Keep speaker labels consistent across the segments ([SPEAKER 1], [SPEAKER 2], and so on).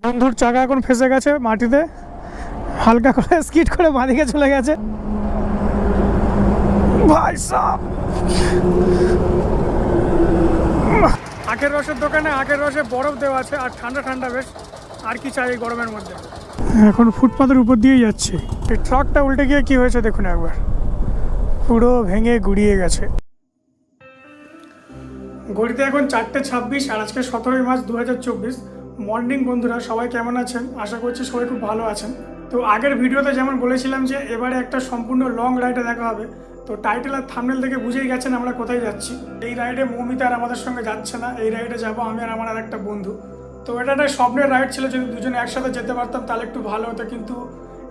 [SPEAKER 1] বন্ধুর চাকা এখন ফেসে গেছে মাটিতে, হালকা করে স্কিড করে বাঁদিকে চলে গেছে। ভাই সাব, আখের রসের দোকানে আখের রসে বরফ দেওয়া আছে আর ঠান্ডা ঠান্ডা বেশ, আর কি চাই এই গরমের মধ্যে। এখন ফুটপাতের উপর দিয়েই যাচ্ছে। এই ট্রাকটা উল্টে গিয়ে কি হয়েছে দেখুন একবার, পুরো ভেঙে গুড়িয়ে গেছে। ঘড়িতে এখন 4:26 আর আজকে 17ই মার্চ 2024। মর্নিং বন্ধুরা, সবাই কেমন আছেন? আশা করছি সবাই খুব ভালো আছেন। তো আগের ভিডিওতে যেমন বলেছিলাম যে এবারে একটা সম্পূর্ণ লং রাইডে দেখা হবে, তো টাইটেল আর থাম্বনেল থেকে বুঝেই গেছেন আমরা কোথায় যাচ্ছি। এই রাইডে মৌমিতা আর আমাদের সঙ্গে যাচ্ছে না, এই রাইডে যাবো আমি আর আমার আরেকটা বন্ধু। তো এটা একটা স্বপ্নের রাইড ছিল, যদি দুজনে একসাথে যেতে পারতাম তাহলে একটু ভালো হতো, কিন্তু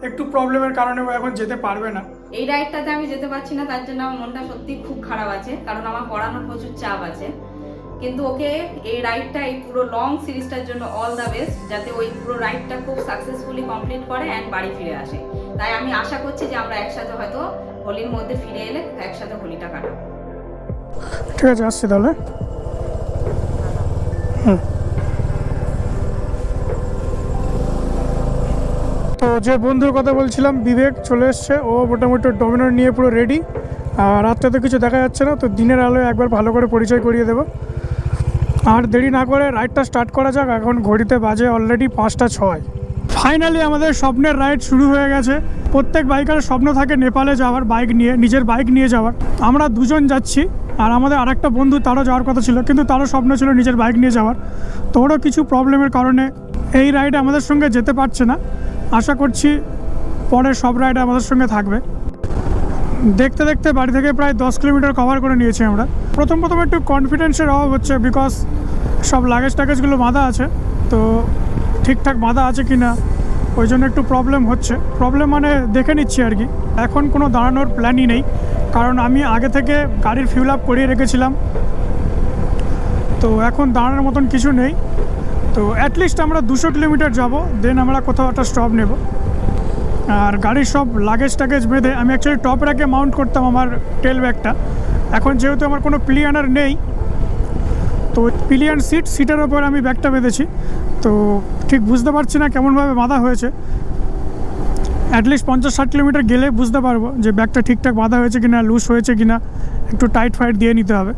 [SPEAKER 1] একটু প্রবলেমের কারণে ও এখন যেতে পারবে না।
[SPEAKER 2] এই রাইডটাতে আমি যেতে পারছি না, তার জন্য আমার মনটা সত্যি খুব খারাপ আছে, কারণ আমার পড়ানোর প্রচুর চাপ আছে। কিন্তু ওকে এই রাইডটা, এই পুরো লং সিরিজটার জন্য অল দ্য বেস্ট, যাতে ওই পুরো রাইডটা খুব সাকসেসফুলি কমপ্লিট করে অ্যান্ড বাড়ি ফিরে আসে। তাই আমি আশা করছি যে আমরা একসাথে হয়তো হোলির মধ্যে ফিরে এলে একসাথে হোলিটা কাটাবো।
[SPEAKER 1] ঠিক আছে, আসছি তাহলে। তো যে বন্ধুর কথা বলছিলাম, বিবেক চলে এসছে। ও মোটামুটি ডমিনার নিয়ে পুরো রেডি। আর রাত্রে তো কিছু দেখা যাচ্ছে না, তো দিনের আলোয় একবার ভালো করে পরিচয় করিয়ে দেবো। আর দেরি না করে রাইডটা স্টার্ট করা যাক। এখন ঘড়িতে বাজে অলরেডি 5:06। ফাইনালি আমাদের স্বপ্নের রাইড শুরু হয়ে গেছে। প্রত্যেক বাইকারের স্বপ্ন থাকে নেপালে যাওয়ার, বাইক নিয়ে, নিজের বাইক নিয়ে যাওয়ার। আমরা দুজন যাচ্ছি, আর আমাদের আরেকটা বন্ধু, তারও যাওয়ার কথা ছিল, কিন্তু তারও স্বপ্ন ছিল নিজের বাইক নিয়ে যাওয়ার। তো ওরও কিছু প্রবলেমের কারণে এই রাইডে আমাদের সঙ্গে যেতে পারছে না। আশা করছি পরের সব রাইডে আমাদের সঙ্গে থাকবে। দেখতে দেখতে বাড়ি থেকে প্রায় 10 কিলোমিটার কভার করে নিয়েছি আমরা। প্রথম একটু কনফিডেন্সের অভাব হচ্ছে, বিকজ সব লাগেজ টাগেজগুলো বাঁধা আছে, তো ঠিকঠাক বাঁধা আছে কি না ওই জন্য একটু প্রবলেম হচ্ছে। প্রবলেম মানে দেখে নিচ্ছি আর কি। এখন কোনো দাঁড়ানোর প্ল্যানই নেই, কারণ আমি আগে থেকে গাড়ির ফিউল আপ করিয়ে রেখেছিলাম, তো এখন দাঁড়ানোর মতন কিছু নেই। তো অ্যাটলিস্ট আমরা 200 কিলোমিটার যাব, দেন আমরা কোথাও একটা স্টপ নেব। আর গাড়ির সব লাগেজ টাগেজ বেঁধে, আমি অ্যাকচুয়ালি টপ র্যাকে মাউন্ট করতাম আমার টেল ব্যাগটা। এখন যেহেতু আমার কোনো পিলিয়ানার নেই, তো পিলিয়ান সিটের ওপর আমি ব্যাগটা বেঁধেছি। তো ঠিক বুঝতে পারছি না কেমনভাবে বাঁধা হয়েছে। অ্যাটলিস্ট 50-60 কিলোমিটার গেলে বুঝতে পারবো যে ব্যাগটা ঠিকঠাক বাঁধা হয়েছে কিনা, লুজ হয়েছে কিনা। একটু টাইট ফাইট দিয়ে নিতে হবে।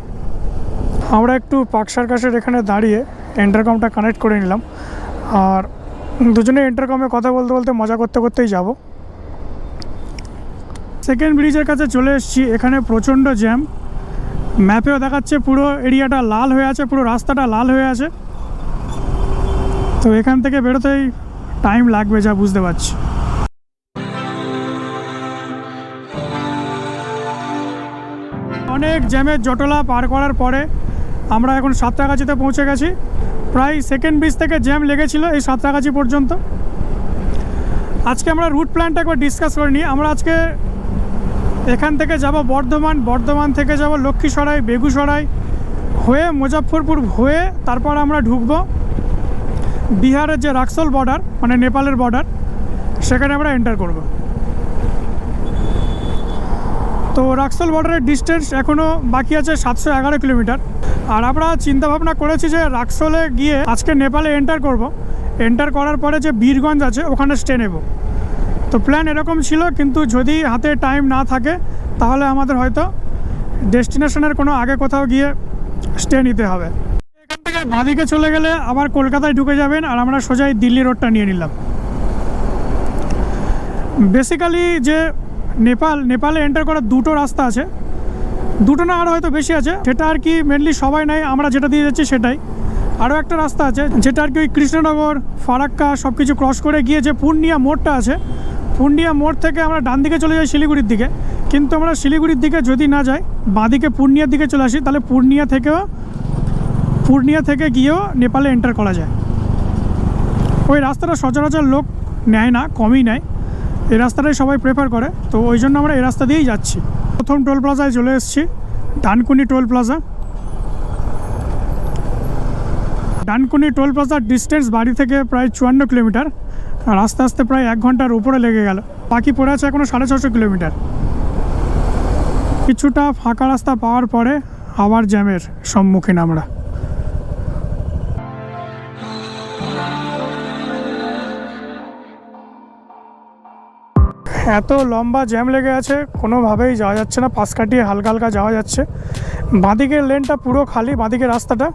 [SPEAKER 1] আমরা একটু পার্ক সার্কাসের এখানে দাঁড়িয়ে ইন্টারকমটা কানেক্ট করে নিলাম, আর দুজনে ইন্টারকমে কথা বলতে বলতে মজা করতে করতেই যাব। সেকেন্ড ব্রিজের কাছে চলে এসেছি। এখানে প্রচণ্ড জ্যাম, ম্যাপেও দেখাচ্ছে পুরো এরিয়াটা লাল হয়ে আছে, পুরো রাস্তাটা লাল হয়ে আছে। তো এখান থেকে বেরোতেই টাইম লাগবে যা বুঝতে পারছি। অনেক জ্যামের জটলা পার করার পরে আমরা এখন সাঁতরাগাছিতে পৌঁছে গেছি। প্রায় সেকেন্ড ব্রিজ থেকে জ্যাম লেগেছিল এই সাঁতরাগাছি পর্যন্ত। আজকে আমরা রুট প্ল্যানটা একবার ডিসকাস করে নিই। আমরা আজকে এখান থেকে যাব বর্ধমান থেকে যাব লক্ষ্মীসরাই, বেগুসরাই হয়ে মুজফ্ফরপুর হয়ে তারপর আমরা ঢুকবো বিহারের যে রাক্সল বর্ডার, মানে নেপালের বর্ডার, সেখানে আমরা এন্টার করব। তো রাক্সল বর্ডারের ডিস্টেন্স এখনও বাকি আছে 711 কিলোমিটার। আর আমরা চিন্তাভাবনা করেছি যে রাক্সলে গিয়ে আজকে নেপালে এন্টার করব। এন্টার করার পরে যে বীরগঞ্জ আছে ওখানে স্টে নেব। তো প্ল্যান এরকম ছিল, কিন্তু যদি হাতে টাইম না থাকে তাহলে আমাদের হয়তো ডেস্টিনেশনের কোনো আগে কোথাও গিয়ে স্টে নিতে হবে। এখান থেকে বাঁদিকে চলে গেলে আবার কলকাতায় ঢুকে যাবেন, আর আমরা সোজাই দিল্লি রোডটা নিয়ে নিলাম। বেসিক্যালি যে নেপালে এন্টার করার দুটো রাস্তা আছে, দুটো না আরও হয়তো বেশি আছে, সেটা আর কি মেনলি সবাই নেয়, আমরা যেটা দিয়ে যাচ্ছি সেটাই। আরও একটা রাস্তা আছে যেটা আর কি ওই কৃষ্ণনগর, ফারাক্কা সব কিছু ক্রস করে গিয়ে যে পূর্ণিয়া মোড়টা আছে, পূর্ণিয়া মোড় থেকে আমরা ডান দিকে চলে যাই শিলিগুড়ির দিকে। কিন্তু আমরা শিলিগুড়ির দিকে যদি না যাই, বাঁদিকে পূর্ণিয়ার দিকে চলে আসি, তাহলে পূর্ণিয়া থেকে গিয়েও নেপালে এন্টার করা যায়। ওই রাস্তাটা সচরাচর লোক নেয় না, কমই নেয়, এই রাস্তাটাই সবাই প্রেফার করে, তো ওই জন্য আমরা এই রাস্তা দিয়েই যাচ্ছি। প্রথম টোল প্লাজায় চলে এসেছি, Dankuni toll plaza. Dankuni toll প্লাজার ডিস্টেন্স বাড়ি থেকে প্রায় 54 কিলোমিটার, আর আস্তে আস্তে প্রায় 1 ঘন্টার উপরে লেগে গেল। বাকি পড়ে আছে এখনও 650 কিলোমিটার। কিছুটা ফাঁকা রাস্তা পাওয়ার পরে আবার জ্যামের সম্মুখীন আমরা। এত লম্বা জ্যাম লেগে আছে, কোনোভাবেই যাওয়া যাচ্ছে না। পাশ কাটিয়ে হালকা হালকা যাওয়া যাচ্ছে। বাঁদিকের লেনটা পুরো খালি, বাঁদিকের রাস্তাটা,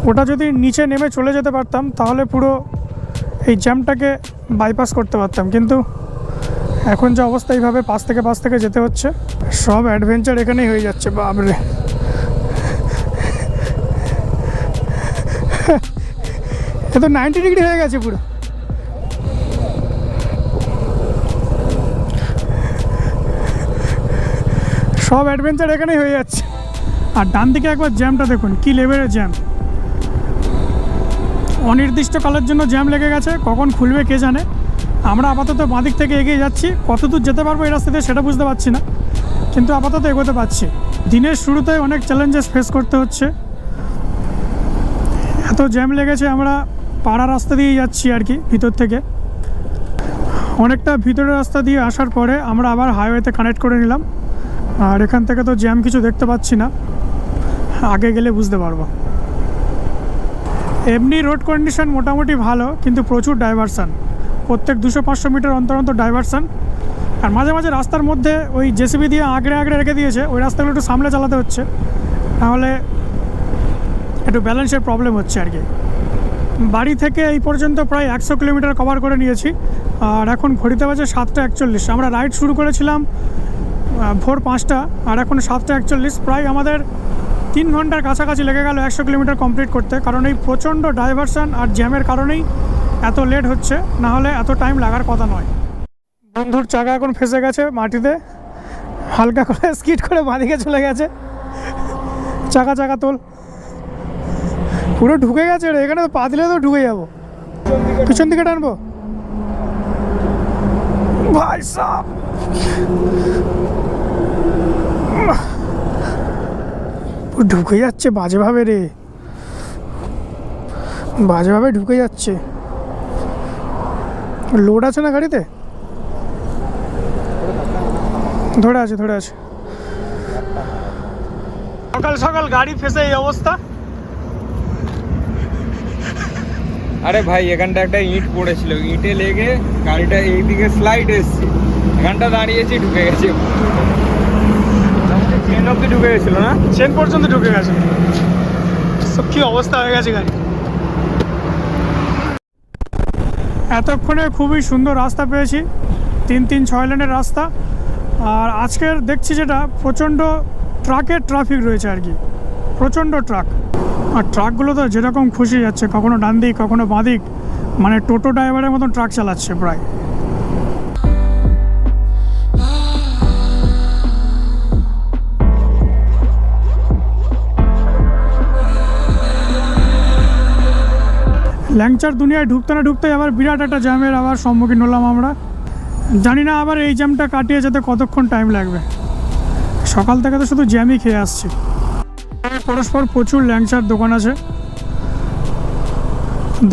[SPEAKER 1] ওটা যদি নিচে নেমে চলে যেতে পারতাম তাহলে পুরো এই জ্যামটাকে বাইপাস করতে পারতাম, কিন্তু এখন যে অবস্থা এইভাবে পাশ থেকে যেতে হচ্ছে। সব অ্যাডভেঞ্চার এখানেই হয়ে যাচ্ছে। বাবরে, এ তো 90 ডিগ্রি হয়ে গেছে পুরো। সব অ্যাডভেঞ্চার এখানেই হয়ে যাচ্ছে। আর ডান দিকে একবার জ্যামটা দেখুন, কি লেভেলের জ্যাম। অনির্দিষ্টকালের জন্য জ্যাম লেগে গেছে, কখন খুলবে কে জানে। আমরা আপাতত বাঁদিক থেকে এগিয়ে যাচ্ছি, কত দূর যেতে পারবো এই রাস্তা দিয়ে সেটা বুঝতে পারছি না, কিন্তু আপাতত এগোতে পারছি। দিনের শুরুতে অনেক চ্যালেঞ্জেস ফেস করতে হচ্ছে। এত জ্যাম লেগেছে, আমরা পাড়া রাস্তা দিয়ে যাচ্ছি আর কি, ভিতর থেকে। অনেকটা ভিতরের রাস্তা দিয়ে আসার পরে আমরা আবার হাইওয়েতে কানেক্ট করে নিলাম। আর এখান থেকে তো জ্যাম কিছু দেখতে পাচ্ছি না, আগে গেলে বুঝতে পারবো। এমনি রোড কন্ডিশন মোটামুটি ভালো, কিন্তু প্রচুর ডাইভারসান। প্রত্যেক 200-500 মিটার অন্তর অন্তর ডাইভারসান। আর মাঝে মাঝে রাস্তার মধ্যে ওই জেসিবি দিয়ে আগড়ে আগড়ে রেখে দিয়েছে, ওই রাস্তাগুলো একটু সামলে চালাতে হচ্ছে, তাহলে একটু ব্যালেন্সের প্রবলেম হচ্ছে আর কি। বাড়ি থেকে এই পর্যন্ত প্রায় 100 কিলোমিটার কভার করে নিয়েছি। আর এখন ঘড়িতে বাজে 7টা 41। আমরা রাইড শুরু করেছিলাম ভোর 5টা, আর এখন 7টা 41। প্রায় আমাদের 3 ঘন্টার কাছাকাছি লেগে গেল 100 কিলোমিটার কমপ্লিট করতে, কারণ এই প্রচণ্ড ডাইভারসান আর জ্যামের কারণেই এত লেট হচ্ছে, না হলে এত টাইম লাগার কথা নয়। বন্ধুর চাকা এখন ফেসে গেছে মাটিতে, হালকা করে স্কিড করে বাঁদিকে চলে গেছে। চাকা তোল, পুরো ঢুকে গেছে রে, এখানে পা দিলে তো ঢুকে যাবো। পিছন দিকে টানবো ভাই সাব। ঢুকে যাচ্ছে বাজেভাবে রে, বাজেভাবে ঢুকে যাচ্ছে। লোড আছে না গাড়িতে? ধরে আছে। সকাল সকাল গাড়ি ফেসে এই অবস্থা।
[SPEAKER 3] আরে ভাই, এখানটা একটা ইট পড়েছিল, ইটে লেগে গাড়িটা এইদিকে স্লাইড এসছে, এখানটা দাঁড়িয়েছি, ঢুকে গেছে। চেন অব্দি ঢুকে গেছিল না?
[SPEAKER 1] চেন পর্যন্ত ঢুকে গেছে। সব কি অবস্থা হয়ে গেছে গাড়ি। এতক্ষণে খুবই সুন্দর রাস্তা পেয়েছি, 3-6 লেনের রাস্তা। আর আজকের দেখছি যেটা, প্রচণ্ড ট্রাকের ট্রাফিক রয়েছে আর কি, প্রচণ্ড ট্রাক। আর ট্রাকগুলো তো যেরকম খুশি যাচ্ছে, কখনো ডান দিক কখনো বাঁ দিক, মানে টোটো ড্রাইভারের মতন ট্রাক চালাচ্ছে প্রায়। ল্যাংচার দুনিয়ায় ঢুকতে না ঢুকতে আবার বিরাট একটা জ্যামের আবার সম্মুখীন হলাম আমরা। জানি না আবার এই জ্যামটা কাটিয়ে যেতে কতক্ষণ টাইম লাগবে। সকাল থেকে তো শুধু জ্যামই খেয়ে আসছি। পরস্পর প্রচুর ল্যাংচার দোকান আছে,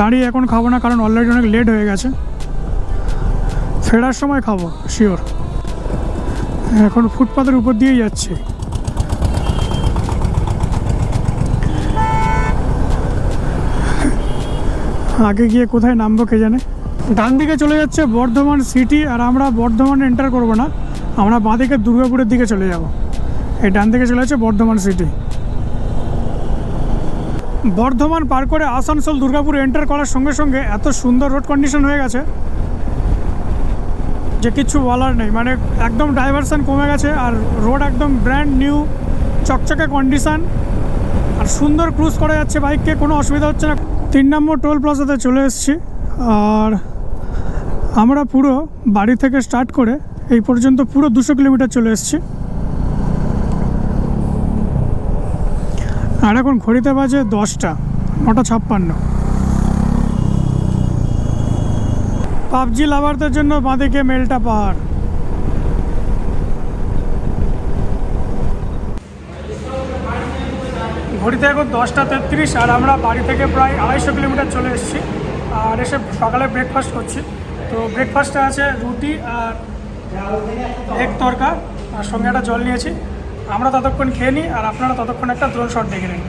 [SPEAKER 1] দাঁড়িয়ে এখন খাবো না, কারণ অলরেডি অনেক লেট হয়ে গেছে। ফেরার সময় খাবো শিওর। এখন ফুটপাথের উপর দিয়েই যাচ্ছি। আগে গিয়ে কোথায় নামবো কে জানে। ডান দিকে চলে যাচ্ছে বর্ধমান সিটি, আর আমরা বর্ধমানে এন্টার করবো না, আমরা বাঁ দিকে দুর্গাপুরের দিকে চলে যাব। এই ডান দিকে চলে যাচ্ছে বর্ধমান সিটি। বর্ধমান পার করে আসানসোল দুর্গাপুর এন্টার করার সঙ্গে সঙ্গে এত সুন্দর রোড কন্ডিশন হয়ে গেছে যে কিছু বলার নেই। মানে একদম ডাইভারশন কমে গেছে, আর রোড একদম ব্র্যান্ড নিউ, চকচকে কন্ডিশন, আর সুন্দর ক্রুজ করা যাচ্ছে বাইককে, কোনো অসুবিধা হচ্ছে না। 3 নম্বর টোল প্লাজাতে চলে এসেছি। আর আমরা পুরো বাড়ি থেকে স্টার্ট করে এই পর্যন্ত পুরো 200 কিলোমিটার চলে এসেছি। আর এখন ঘড়িতে বাজে 10টা 9:56। পাবজি লাভারদের জন্য বাঁদিকে মেলটা পাহাড়। ঘড়িতে এখন 10টা 33, আর আমরা বাড়ি থেকে প্রায় 250 কিলোমিটার চলে এসেছি। আর এসে সকালে ব্রেকফাস্ট করছি। তো ব্রেকফাস্টে আছে রুটি আর এক তরকা, আর সঙ্গে একটা জল নিয়েছি। আমরা ততক্ষণ খেয়ে নিই, আর আপনারা ততক্ষণ একটা ড্রোন শট দেখে নিন।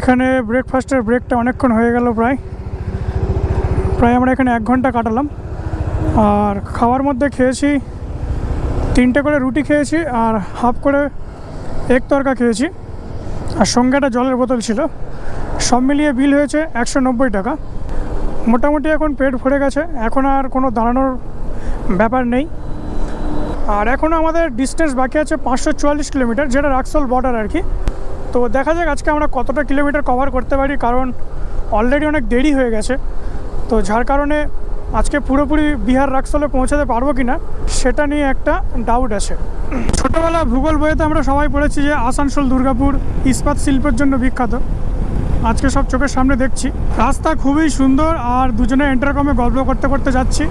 [SPEAKER 1] এখানে ব্রেকফাস্টের ব্রেকটা অনেকক্ষণ হয়ে গেল, প্রায় আমরা এখানে 1 ঘন্টা কাটালাম। আর খাওয়ার মধ্যে খেয়েছি 3টে করে রুটি খেয়েছি আর হাফ করে এগ তরকা খেয়েছি, আর সঙ্গে একটা জলের বোতল ছিল। সব মিলিয়ে বিল হয়েছে 190 টাকা। মোটামুটি এখন পেট ভরে গেছে, এখন আর কোনো দাঁড়ানোর ব্যাপার নেই। আর এখনও আমাদের ডিস্টেন্স বাকি আছে 544 কিলোমিটার, যেটা রাক্সল বর্ডার আর কি। তো দেখা যাক আজকে আমরা কতটা কিলোমিটার কভার করতে পারি, কারণ অলরেডি অনেক দেরি হয়ে গেছে। তো যার কারণে আজকে পুরোপুরি বিহার রাক্সলে পৌঁছাতে পারবো কি না সেটা নিয়ে একটা ডাউট আছে। ছোটোবেলা ভূগোল বইয়েতে আমরা সবাই পড়েছি যে আসানসোল দুর্গাপুর ইস্পাত শিল্পের জন্য বিখ্যাত। আজকে সব চোখের সামনে দেখছি। রাস্তা খুবই সুন্দর, আর দুজনে ইন্টারকমে গল্প করতে করতে যাচ্ছি।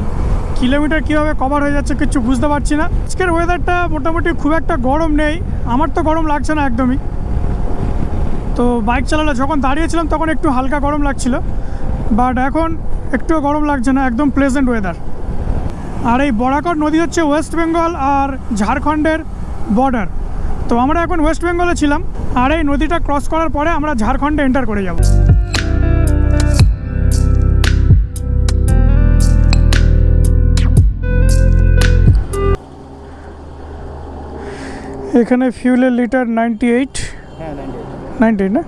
[SPEAKER 1] কিলোমিটার কীভাবে কভার হয়ে যাচ্ছে কিছু বুঝতে পারছি না। আজকের ওয়েদারটা মোটামুটি খুব একটা গরম নেই, আমার তো গরম লাগছে না একদমই। তো বাইক চালালে যখন দাঁড়িয়েছিলাম তখন একটু হালকা গরম লাগছিল, বাট এখন একটুও গরম লাগছে না, একদম প্লেজেন্ট ওয়েদার। আর এই বরাকর নদী হচ্ছে ওয়েস্ট বেঙ্গল আর ঝাড়খণ্ডের বর্ডার। তো আমরা এখন ওয়েস্ট বেঙ্গলে ছিলাম, আর এই নদীটা ক্রস করার পরে আমরা ঝাড়খণ্ডে এন্টার করে যাব। এখানে ফিউলের লিটার 98 না।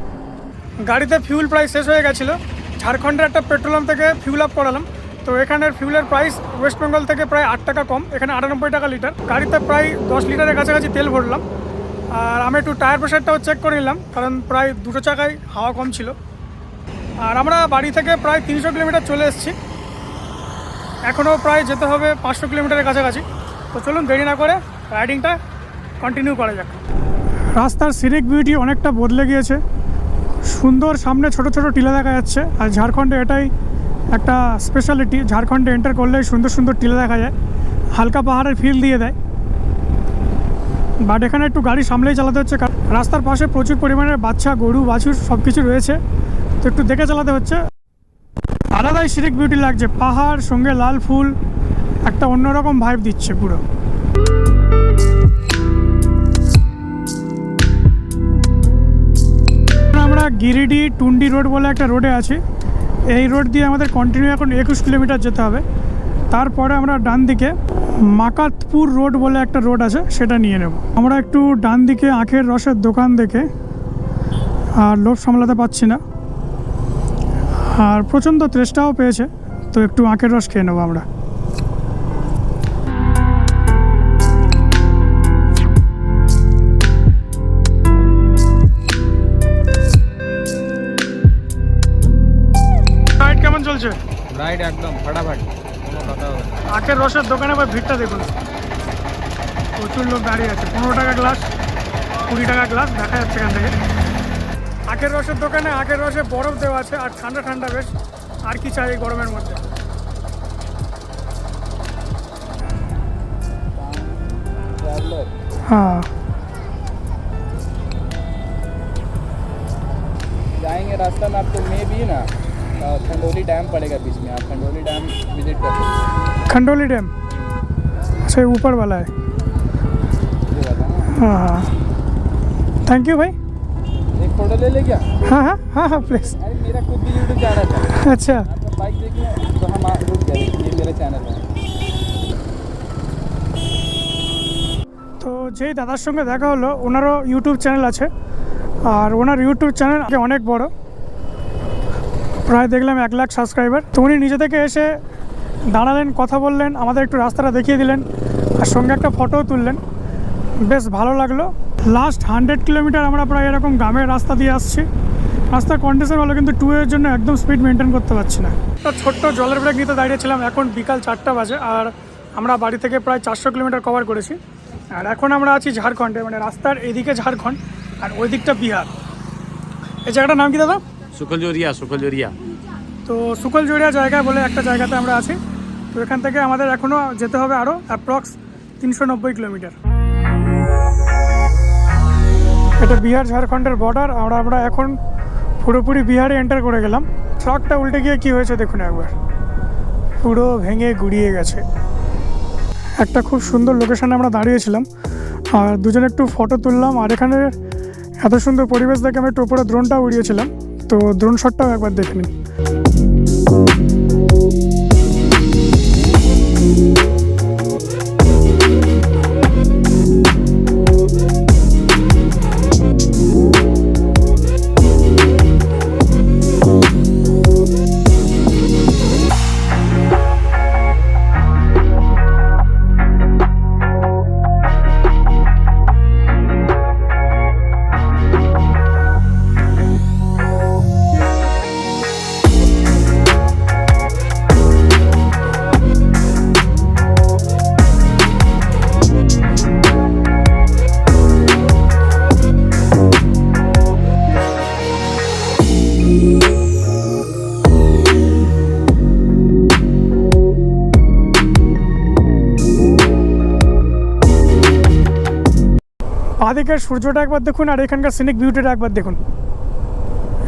[SPEAKER 1] গাড়িতে ফিউল প্রাইস শেষ হয়ে গেছিলো, ঝাড়খণ্ডের একটা পেট্রোলাম থেকে ফিউল আপ করালাম। তো এখানের ফিউলের প্রাইস ওয়েস্ট বেঙ্গল থেকে প্রায় 8 টাকা কম, এখানে 98 টাকা লিটার। গাড়িতে প্রায় 10 লিটারের কাছাকাছি তেল ভরলাম। আর আমি একটু টায়ার প্রেশারটাও চেক করে নিলাম, কারণ প্রায় 2 চাকায় হাওয়া কম ছিল। আর আমরা বাড়ি থেকে প্রায় 300 কিলোমিটার চলে এসেছি, এখনও প্রায় যেতে হবে 500 কিলোমিটারের কাছাকাছি। তো চলুন দেরি না করে রাইডিংটা কন্টিনিউ করা যাক। রাস্তার সিনিক বিউটি অনেকটা বদলে গিয়েছে, সুন্দর সামনে ছোট ছোট টিলা দেখা যাচ্ছে। আর ঝাড়খণ্ডে এটাই একটা স্পেশালিটি, ঝাড়খণ্ডে এন্টার করলেই সুন্দর সুন্দর টিলা দেখা যায়, হালকা পাহাড়ের ফিল দিয়ে দেয়। বাট এখানে একটু গাড়ি সামলেই চালাতে হচ্ছে, কারণ রাস্তার পাশে প্রচুর পরিমাণে বাচ্চা, গরু, বাছুর সব কিছু রয়েছে, তো একটু দেখে চালাতে হচ্ছে। আলাদাই সিনিক বিউটি লাগছে, পাহাড় সঙ্গে লাল ফুল একটা অন্যরকম ভাইব দিচ্ছে পুরো। আমরা গিরিডি টুন্ডি রোড বলে একটা রোডে আছি, এই রোড দিয়ে আমাদের কন্টিনিউ এখন 21 কিলোমিটার যেতে হবে। তারপরে আমরা ডান দিকে মাকাতপুর রোড বলে একটা রোড আছে, সেটা নিয়ে নেব। আমরা একটু ডান দিকে আখের রসের দোকান দেখে আর লোভ সামলাতে পারছি না, আর প্রচণ্ড তেষ্টাও পেয়েছে, তো একটু আখের রস খেয়ে নেবো আমরা। কেমন চলছে
[SPEAKER 3] রাইড? একদম ফাটাফাটি, কোনো কথা হবে না।
[SPEAKER 1] আখের রসের দোকানে আবার ভিড়টা দেখুন, প্রচুর লোক দাঁড়িয়ে আছে। 15 টাকা গ্লাস, 20 টাকা গ্লাস দেখা যাচ্ছে এখান থেকে। আখের রসের দোকানে আখের রসে বরফ দেওয়া আছে, আর ঠান্ডা ঠান্ডা বেশ। আর কি চাই এই গরমের মধ্যে। हाँ
[SPEAKER 4] जाएंगे रास्ता में आपको मे भी ना खंडोली डैम पड़ेगा बीच में, आप खंडोली डैम विजिट कर सकते हैं।
[SPEAKER 1] खंडोली डैम से ऊपर वाला है।
[SPEAKER 4] ये वाला ना?
[SPEAKER 1] हाँ हाँ, थैंक यू भाई।
[SPEAKER 4] एक फोटो ले ले क्या?
[SPEAKER 1] हाँ हाँ हाँ हाँ प्लीज़।
[SPEAKER 4] अरे मेरा खुद भी यूट्यूब चैनल है।
[SPEAKER 1] अच्छा,
[SPEAKER 4] आपका बाइक देखिए तो हम रुक गए, ये मेरा चैनल है।
[SPEAKER 1] তো যেই দাদার সঙ্গে দেখা হলো, ওনারও ইউটিউব চ্যানেল আছে, আর ওনার ইউটিউব চ্যানেল অনেক বড়, প্রায় দেখলাম 1 লাখ সাবস্ক্রাইবার। তো উনি নিজে থেকে এসে দাঁড়ালেন, কথা বললেন, আমাদের একটু রাস্তাটা দেখিয়ে দিলেন, আর সঙ্গে একটা ফটোও তুললেন, বেশ ভালো লাগলো। লাস্ট 100 কিলোমিটার আমরা প্রায় এরকম গ্রামের রাস্তা দিয়ে আসছি। রাস্তার কন্ডিশন ভালো, কিন্তু 2 এর জন্য একদম স্পিড মেনটেন করতে পারছি না। একটা ছোট্ট জলের ব্রেক নিতে দাঁড়িয়েছিলাম, এখন বিকাল 4টা বাজে, আর আমরা বাড়ি থেকে প্রায় 400 কিলোমিটার কভার করেছি। আর এখন আমরা আছি ঝাড়খণ্ডে, মানে রাস্তার এদিকে ঝাড়খণ্ড আর ওই দিকটা বিহার। এই জায়গাটার নাম কি দাদা?
[SPEAKER 5] সুকলজোরিয়া।
[SPEAKER 1] তো সুকলজোরিয়া জায়গায় বলে একটা জায়গাতে আমরা আছি। তো এখান থেকে আমাদের এখনও যেতে হবে আরও অ্যাপ্রক্স 390 কিলোমিটার। এটা বিহার ঝাড়খণ্ডের বর্ডার, আর আমরা এখন পুরোপুরি বিহারে এন্টার করে গেলাম। ট্রাকটা উল্টে গিয়ে কি হয়েছে দেখুন একবার, পুরো ভেঙে গুড়িয়ে গেছে। একটা খুব সুন্দর লোকেশানে আমরা দাঁড়িয়েছিলাম, আর দুজনে একটু ফটো তুললাম। আর এখানে এত সুন্দর পরিবেশ দেখে আমি একটু উপরে ড্রোনটা উড়িয়েছিলাম, তো ড্রোন শটটাও একবার দেখে নিন। বাঁদিকের সূর্যটা একবার দেখুন আর এখানকার সিনিক বিউটিটা একবার দেখুন,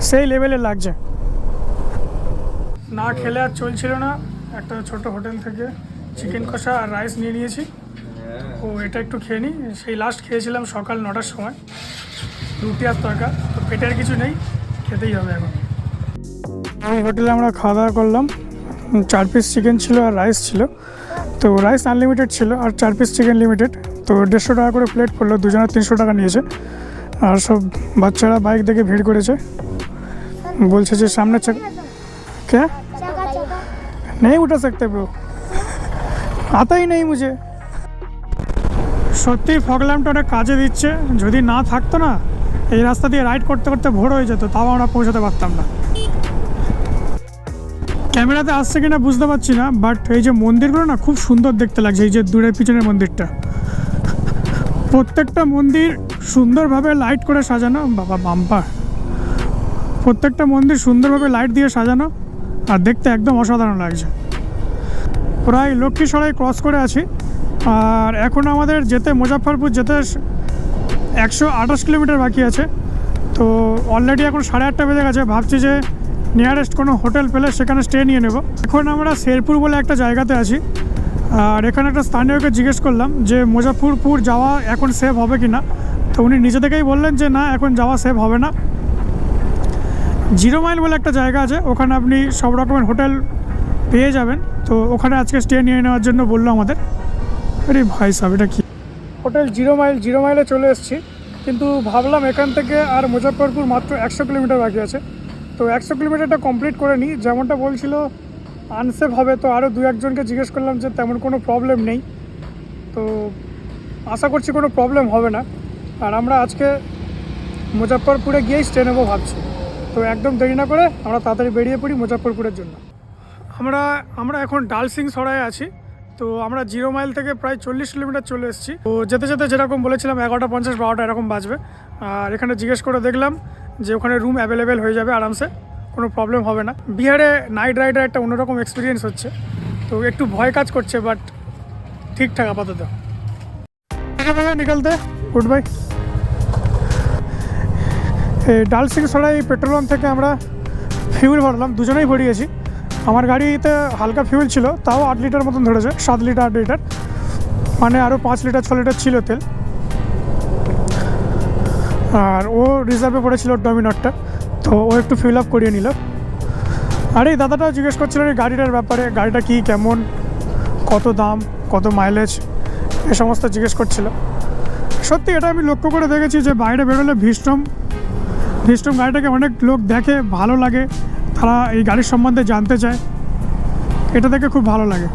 [SPEAKER 1] সেই লেভেলে লাগছে। না খেলে আর চলছিল না, একটা ছোট হোটেল থেকে চিকেন কষা আর রাইস নিয়ে নিয়েছি। ও এটা একটু খেয়ে নিই, সেই লাস্ট খেয়েছিলাম সকাল 9টার সময়, রুটি আর তরকা। তো পেটের কিছু নেই, খেতেই হবে এখন। ওই হোটেলে আমরা খাওয়া দাওয়া করলাম, 4 পিস চিকেন ছিল আর রাইস ছিল। তো রাইস আনলিমিটেড ছিল আর 4 পিস চিকেন লিমিটেড। তো 150 টাকা করে প্লেট পড়লো, দুজনের 300 টাকা নিয়েছে। আর সব বাচ্চারা বাইক দেখে ভিড় করেছে, বলছে যে সামনে কে नहीं उठा सकते ब्रो, आता ही नहीं मुझे। সত্যি ফগ ল্যাম্পটা অনেক কাজে দিচ্ছে, যদি না থাকতো না এই রাস্তা দিয়ে রাইড করতে করতে ভোর হয়ে যেত, তাও আমরা পৌঁছাতে পারতাম না। ক্যামেরাতে আসছে কিনা বুঝতে পারছি না, বাট এই যে মন্দিরগুলো না খুব সুন্দর দেখতে লাগছে। এই যে দূরের পিছনের মন্দিরটা, প্রত্যেকটা মন্দির সুন্দরভাবে লাইট করে সাজানো। বাবা বাম্পার, প্রত্যেকটা মন্দির সুন্দরভাবে লাইট দিয়ে সাজানো আর দেখতে একদম অসাধারণ লাগছে। প্রায় লক্ষ্মীসরাই ক্রস করে আছি আর এখন আমাদের যেতে মুজাফফরপুর যেতে 128 কিলোমিটার বাকি আছে। তো অলরেডি এখন 8:30 বেজে গেছে। ভাবছি যে নিয়ারেস্ট কোনো হোটেল পেলে সেখানে স্টে নিয়ে নেব। এখন আমরা শেরপুর বলে একটা জায়গাতে আছি আর এখানে একটা স্থানীয়কে জিজ্ঞেস করলাম যে মুজাফফরপুর যাওয়া এখন সেফ হবে কি না। তো উনি নিজে থেকেই বললেন যে না, এখন যাওয়া সেফ হবে না। 0 মাইল বলে একটা জায়গা আছে, ওখানে আপনি সব রকমের হোটেল পেয়ে যাবেন। তো ওখানে আজকে স্টে নিয়ে নেওয়ার জন্য বললো আমাদের। আরে ভাই সাহেব, এটা কি হোটেল? 0 মাইলে চলে এসেছি, কিন্তু ভাবলাম এখান থেকে আর মুজাফফরপুর মাত্র 100 কিলোমিটার বাকি আছে। তো 100 কিলোমিটারটা কমপ্লিট করে নিই। যেমনটা বলছিল আনসেফ হবে, তো আরও 2-1 জনকে জিজ্ঞেস করলাম যে তেমন কোনো প্রবলেম নেই। তো আশা করছি কোনো প্রবলেম হবে না। আর আমরা আজকে মুজাফফরপুরে গিয়েই স্টে নেবো ভাবছি। তো একদম দেরি না করে আমরা তাড়াতাড়ি বেরিয়ে পড়ি মুজাফফরপুরের জন্য। আমরা এখন ডালসিং সরায় আছি। তো আমরা 0 মাইল থেকে প্রায় 40 কিলোমিটার চলে এসেছি। তো যেতে যেতে যেরকম বলেছিলাম 11:50 12টা এরকম বাজবে। আর এখানে জিজ্ঞেস করে দেখলাম যে ওখানে রুম অ্যাভেলেবেল হয়ে যাবে আরামসে, কোনো প্রবলেম হবে না। বিহারে নাইট রাইডের একটা অন্যরকম এক্সপিরিয়েন্স হচ্ছে, তো একটু ভয় কাজ করছে, বাট ঠিকঠাক আপাতত। নিকলতে গুড বাই। এই ডালসিং সরাই পেট্রোল পাম্প থেকে আমরা ফিউল ভরলাম, দুজনেই ভরিয়েছি। আমার গাড়িতে হালকা ফিউল ছিল, তাও 8 লিটার মতন ধরেছে, 7 লিটার 8 লিটার, মানে আরও 5 লিটার 6 লিটার ছিল তেল। আর ও রিজার্ভে পড়েছিল ডমিনরটা, তো ও একটু ফিল আপ করিয়ে নিল। আর এই দাদাটাও জিজ্ঞেস করছিল এই গাড়িটার ব্যাপারে, গাড়িটা কী, কেমন, কত দাম, কত মাইলেজ, এ সমস্ত জিজ্ঞেস করছিল। সত্যি এটা আমি লক্ষ্য করে দেখেছি যে বাইরে বেরোলে ভিস্টম গাড়িটাকে অনেক লোক দেখে, ভালো লাগে, তারা এই গাড়ির সম্বন্ধে জানতে চায়, এটা দেখে খুব ভালো লাগে।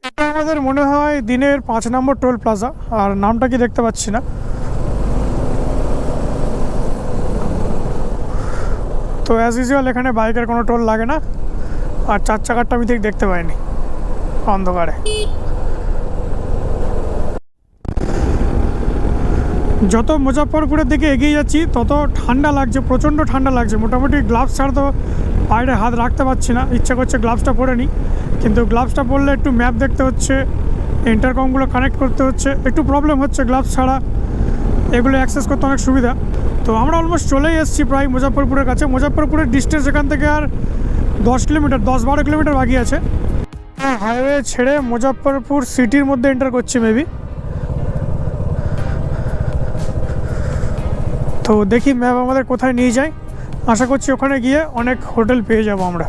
[SPEAKER 1] এটা আমাদের মনে হয় দিনের 5 নম্বর টোল প্লাজা, আর নামটা কি দেখতে পাচ্ছি না। তো অ্যাজ ইউজুয়াল এখানে বাইকের কোনো টোল লাগে না, আর 4 চাকারটা আমি ঠিক দেখতে পাইনি অন্ধকারে। যত মুজাফফরপুরের দিকে এগিয়ে যাচ্ছি তত ঠান্ডা লাগছে, প্রচণ্ড ঠান্ডা লাগছে। মোটামুটি গ্লাভস ছাড়া তো বাইরে হাত রাখতে পারছি না, ইচ্ছা করছে গ্লাভসটা পরে নিই, কিন্তু গ্লাভসটা পরলে একটু ম্যাপ দেখতে হচ্ছে, ইন্টারকমগুলো কানেক্ট করতে হচ্ছে, একটু প্রবলেম হচ্ছে। গ্লাভস ছাড়া এগুলো অ্যাক্সেস করতে অনেক সুবিধা। তো আমরা অলমোস্ট চলেই এসেছি প্রায় মুজাফফরপুরের কাছে। মুজাফফরপুরের ডিস্টেন্স এখান থেকে আর 10-12 কিলোমিটার বাকি আছে। হাইওয়ে ছেড়ে মুজাফফরপুর সিটির মধ্যে এন্টার করছি মেবি। তো দেখি ম্যাপ আমাদের কোথায় নিয়ে যায়। আশা করছি ওখানে গিয়ে অনেক হোটেল পেয়ে যাব আমরা।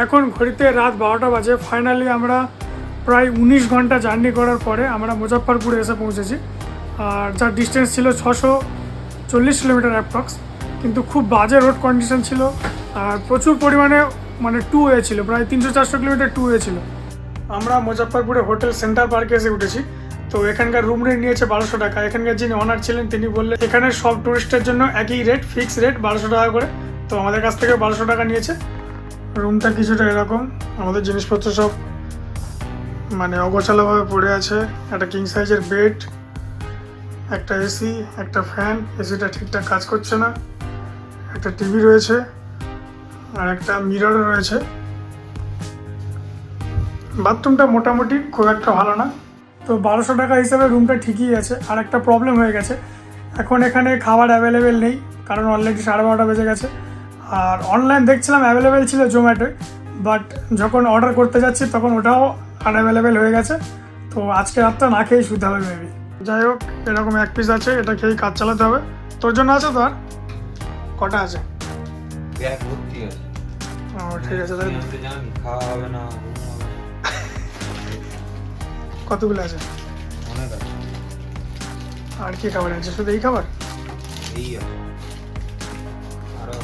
[SPEAKER 1] এখন ঘড়িতে রাত 12টা বাজে। ফাইনালি আমরা প্রায় 19 ঘন্টা জার্নি করার পরে আমরা মুজফ্ফরপুরে এসে পৌঁছেছি। আর যার ডিস্টেন্স ছিল 640 কিলোমিটার অ্যাপ্রক্স, কিন্তু খুব বাজে রোড কন্ডিশন ছিল আর প্রচুর পরিমাণে মানে টু ওয়ে ছিল, প্রায় 300-400 কিলোমিটার টু ওয়ে ছিল। আমরা মুজফ্ফরপুরে হোটেল সেন্টার পার্কে এসে উঠেছি। তো এখানকার রুম রেট নিয়েছে 1200 টাকা। এখানকার যিনি অনার ছিলেন তিনি বললেন এখানে সব টুরিস্টের জন্য একই রেট, ফিক্স রেট 1200 টাকা করে। তো আমাদের কাছ থেকে 1200 টাকা নিয়েছে। রুমটা কিছুটা এরকম, আমাদের জিনিসপত্র সব মানে অগোছালোভাবে পড়ে আছে। একটা কিং সাইজের বেড, একটা এসি, একটা ফ্যান, এসিটা ঠিকঠাক কাজ করছে না, একটা টিভি রয়েছে আর একটা মিরর রয়েছে। বাথরুমটা মোটামুটি খুব একটা ভালো না। তো 1200 টাকা হিসাবে রুমটা ঠিকই আছে। আর একটা প্রবলেম হয়ে গেছে, এখন এখানে খাবার অ্যাভেলেবেল নেই, কারণ অলরেডি 12:30 বেজে গেছে। আর অনলাইন দেখছিলাম অ্যাভেলেবেল ছিল জোম্যাটোয়, বাট যখন অর্ডার করতে যাচ্ছি তখন ওটাও আনঅ্যাভেলেবেল হয়ে গেছে। তো আজকে রাতটা না খেয়েই শুতে হবে মেবি। যাই হোক, এরকম এক পিস আছে, এটা খেয়েই কাজ চালাতে হবে। তোর জন্য আছে তো? আর কটা আছে?
[SPEAKER 3] ব্যাগ ভর্তি আছে।
[SPEAKER 1] ও ঠিক আছে, তাই
[SPEAKER 3] জানি খাওয়া হবে না,
[SPEAKER 1] কতগুলো আছে?
[SPEAKER 3] অনেক আছে।
[SPEAKER 1] আর কি খাবার আছে? শুধু এই খাবার?
[SPEAKER 3] এই আছে আরো।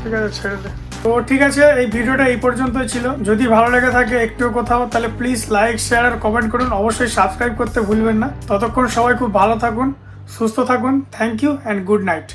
[SPEAKER 1] ঠিক আছে, ছেড়ে দে। তো ঠিক আছে, এই ভিডিওটা এই পর্যন্তই ছিল। যদি ভালো লেগে থাকে একটু কোথাও, তাহলে প্লিজ লাইক, শেয়ার আর কমেন্ট করুন। অবশ্যই সাবস্ক্রাইব করতে ভুলবেন না। ততক্ষণ সবাই খুব ভালো থাকুন, সুস্থ থাকুন। Thank you and good night.